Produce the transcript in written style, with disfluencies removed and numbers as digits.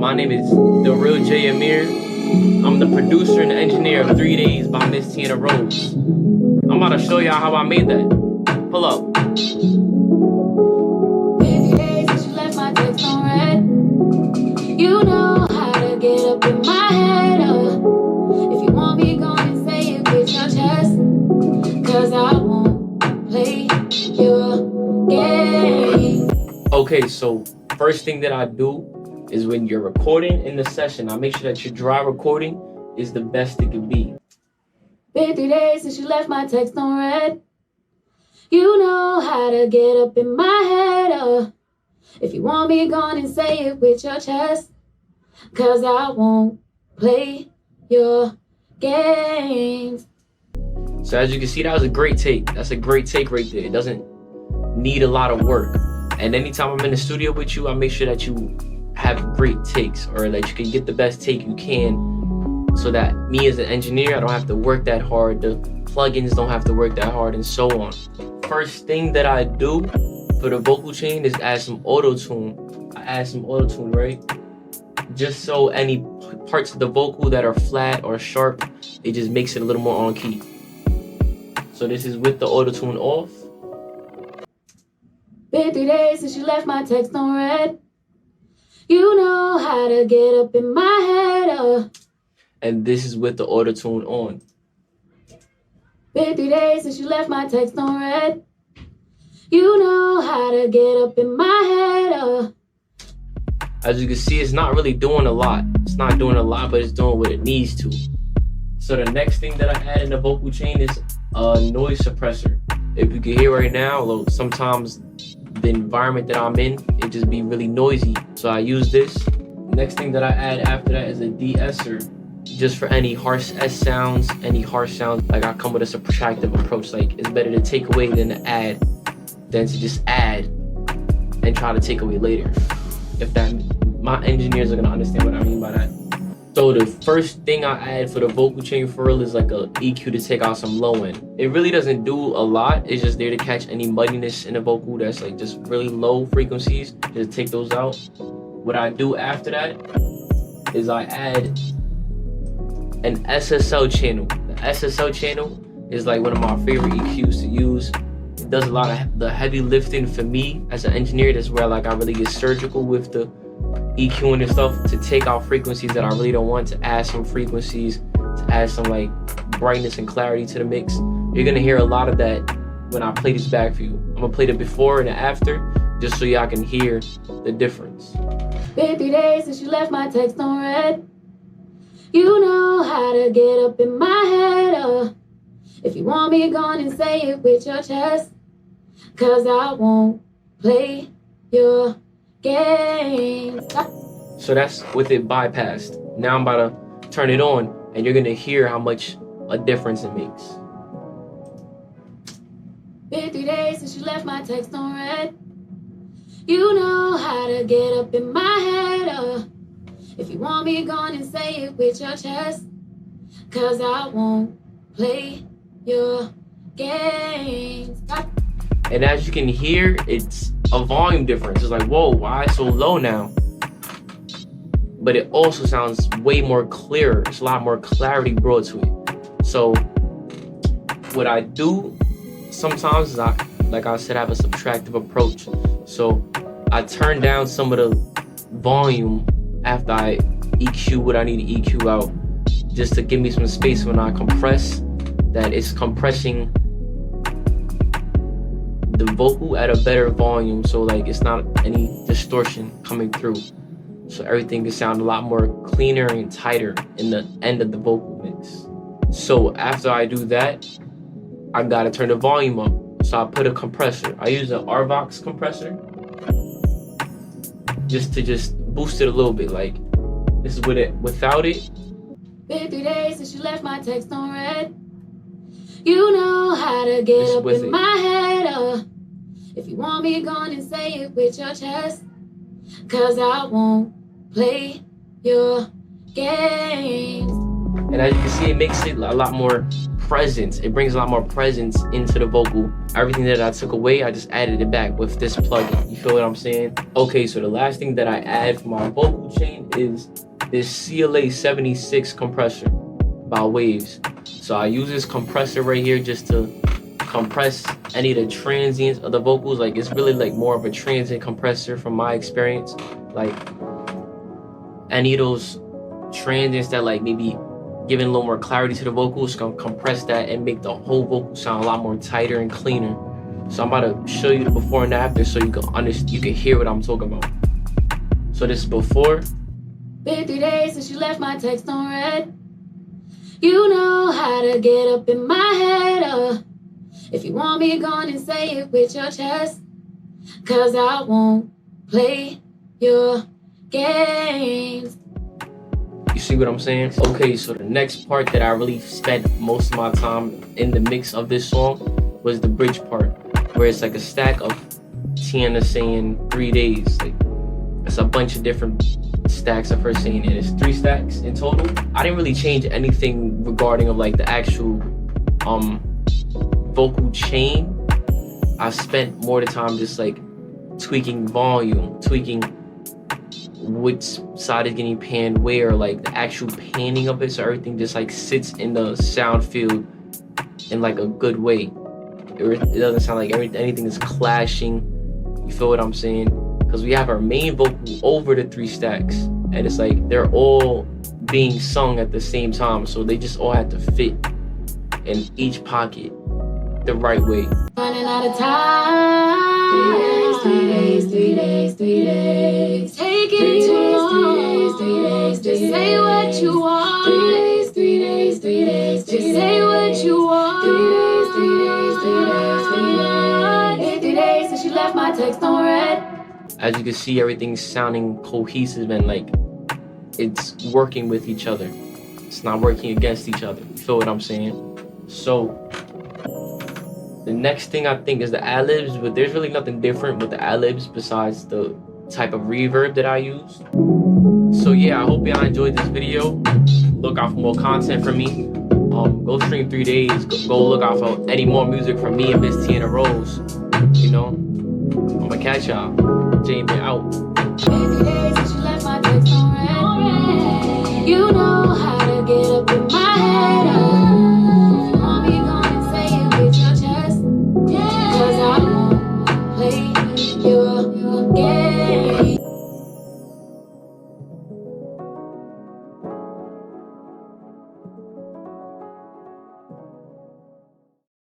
My name is TheRealJayAmir. I'm the producer and engineer of 3 Days by Ms.Tiana Rose. I'm about to show y'all how I made that. Pull up. 50 days since you left my text on red. You know how to get up in my head. If you want me, go and say it with your chest. Cause I won't play your game. Okay, so first thing that I do is when you're recording in the session, I make sure that your dry recording is the best it can be. 50 days since you left my text on red. You know how to get up in my head. If you want me, go and say it with your chest. Cause I won't play your games. So as you can see, that was a great take. That's a great take right there. It doesn't need a lot of work. And anytime I'm in the studio with you, I make sure that you have great takes, or that you can get the best take you can, so that me as an engineer, I don't have to work that hard, the plugins don't have to work that hard, and so on. First thing that I do for the vocal chain is add some auto-tune. I add some auto-tune, right? Just so any parts of the vocal that are flat or sharp, it just makes it a little more on key. So this is with the auto-tune off. 50 days since you left my text on red. You know how to get up in my head. And this is with the auto-tune on. 50 days since you left my text on red. You know how to get up in my head. As you can see, it's not really doing a lot. It's not doing a lot, but it's doing what it needs to. So the next thing that I add in the vocal chain is a noise suppressor. If you can hear right now, sometimes the environment that I'm in, it just be really noisy. So I use this. Next thing that I add after that is a de-esser, just for any harsh S sounds, any harsh sounds. Like, I come with a subtractive approach. Like, it's better to take away than to add, than to just add and try to take away later. If that, my engineers are gonna understand what I mean by that. So the first thing I add for the vocal chain for real is like a EQ to take out some low end. It really doesn't do a lot. It's just there to catch any muddiness in the vocal that's like just really low frequencies. Just take those out. What I do after that is I add an SSL channel. The SSL channel is like one of my favorite EQs to use. It does a lot of the heavy lifting for me as an engineer. That's where like I really get surgical with the EQing and stuff, to take out frequencies that I really don't want, to add some frequencies, to add some like brightness and clarity to the mix. You're gonna hear a lot of that when I play this back for you. I'm gonna play the before and the after, just so y'all can hear the difference. 50 days since you left my text on red. You know how to get up in my head. If you want me, go on and say it with your chest. Cause I won't play your games. So that's with it bypassed. Now I'm about to turn it on, and you're gonna hear how much a difference it makes. 50 days since you left my text on red. You know how to get up in my head. If you want me, go on and say it with your chest. Cause I won't play your games. And as you can hear, it's a volume difference. It's like, whoa, why so low now? But it also sounds way more clearer. It's a lot more clarity brought to it. So what I do sometimes is, like I said, I have a subtractive approach. So I turn down some of the volume after I EQ what I need to EQ out, just to give me some space when I compress, that it's compressing the vocal at a better volume, so like it's not any distortion coming through. So everything can sound a lot more cleaner and tighter in the end of the vocal mix. So after I do that, I gotta turn the volume up. So I put a compressor. I use an VOCALS compressor just to boost it a little bit. Like, this is with it. Without it, 50 days since you left my text on red. You know how to get up in my head. If you want me, go on and say it with your chest. Cause I won't play your games. And as you can see, it makes it a lot more presence. It brings a lot more presence into the vocal. Everything that I took away, I just added it back with this plugin. You feel what I'm saying? Okay, so the last thing that I add for my vocal chain is this CLA 76 compressor by Waves. So I use this compressor right here just to compress any of the transients of the vocals. Like, it's really like more of a transient compressor from my experience. Like, any of those transients that like maybe giving a little more clarity to the vocals, gonna compress that and make the whole vocal sound a lot more tighter and cleaner. So I'm about to show you the before and after so you can understand, you can hear what I'm talking about. So this is before. Been 3 days since you left my text on red. You know how to get up in my head. If you want me, go on and say it with your chest. 'Cause I won't play your games. You see what I'm saying? Okay, so the next part that I really spent most of my time in the mix of this song was the bridge part, where it's like a stack of Tiana saying 3 days. Like, it's a bunch of different stacks of her saying it. It's 3 stacks in total. I didn't really change anything regarding of like the actual vocal chain. I spent more of the time just like tweaking volume, tweaking which side is getting panned where, like the actual panning of it, so everything just like sits in the sound field in like a good way. It doesn't sound like anything is clashing. You feel what I'm saying? Because we have our main vocal over the 3 stacks, and it's like they're all being sung at the same time, so they just all have to fit in each pocket the right way. Running out of time. 3 days, 3 days, 3 days. Taking too long. 3 days, just say what you want. 3 days, 3 days, 3 days. Just say what you want. 3 days, 3 days, 3 days, 3 days. Been 3 days since you left my text on red. As you can see, everything's sounding cohesive and like it's working with each other. It's not working against each other. You feel what I'm saying? So the next thing I think is the ad-libs, but there's really nothing different with the ad-libs besides the type of reverb that I use. So yeah, I hope y'all enjoyed this video. Look out for more content from me. Go stream 3 days. Go look out for any more music from me and Ms.Tiana Rose. You know, I'ma catch y'all. J-Amir out. 3 days since you left my text on red. You know how to get up.